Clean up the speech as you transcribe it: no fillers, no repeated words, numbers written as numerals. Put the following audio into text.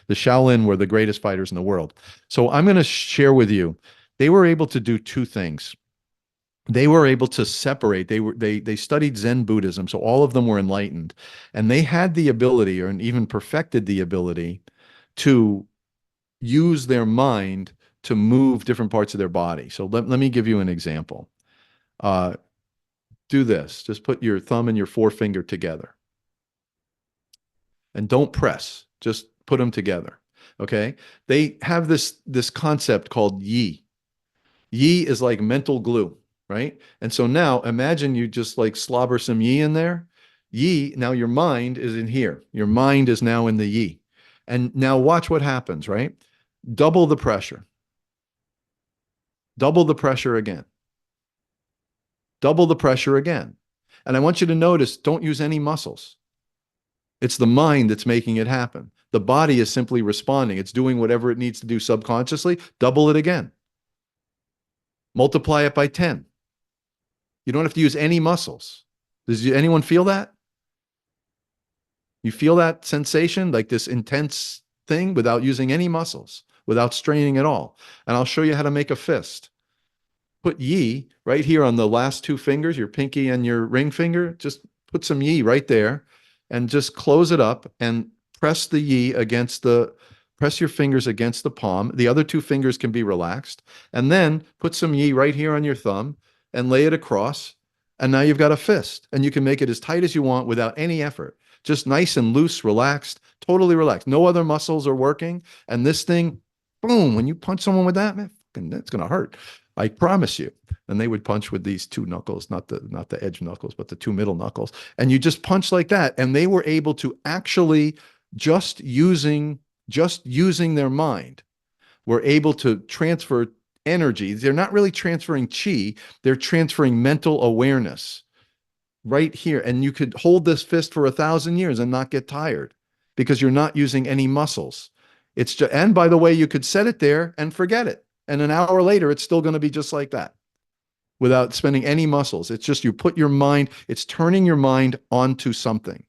The Shaolin were the greatest fighters in the world. So I'm going to share with you, they were able to do two things. They were able to separate. They studied Zen Buddhism, so all of them were enlightened, and they had the ability, or even perfected the ability, to use their mind to move different parts of their body. So let me give you an example. Uh, do this. Just put your thumb and your forefinger together. And don't press. Just put them together. Okay? They have this concept called yi. Yi is like mental glue, right? And so now imagine you just like slobber some yi in there. Yi, now your mind is in here. Your mind is now in the yi. And now watch what happens, right? Double the pressure. Double the pressure again. Double the pressure again. And I want you to notice, don't use any muscles. It's the mind that's making it happen. The body is simply responding. It's doing whatever it needs to do subconsciously. Double it again. Multiply it by 10. You don't have to use any muscles. Does anyone feel that? You feel that sensation, like this intense thing without using any muscles, without straining at all. And I'll show you how to make a fist. Put yi right here on the last two fingers, your pinky and your ring finger. Just put some yi right there and just close it up and press the yi against press your fingers against the palm. The other two fingers can be relaxed. And then put some yi right here on your thumb and lay it across. And now you've got a fist. And you can make it as tight as you want without any effort. Just nice and loose, relaxed, totally relaxed. No other muscles are working. And this thing, boom, when you punch someone with that, man, that's going to hurt. I promise you. And they would punch with these two knuckles, not the edge knuckles, but the two middle knuckles. And you just punch like that. And they were able to actually, just using their mind, were able to transfer energy. They're not really transferring chi, they're transferring mental awareness right here. And you could hold this fist for 1,000 years and not get tired because you're not using any muscles. It's just, and by the way, you could set it there and forget it. And an hour later, it's still going to be just like that without spending any muscles. It's just you put your mind, it's turning your mind onto something.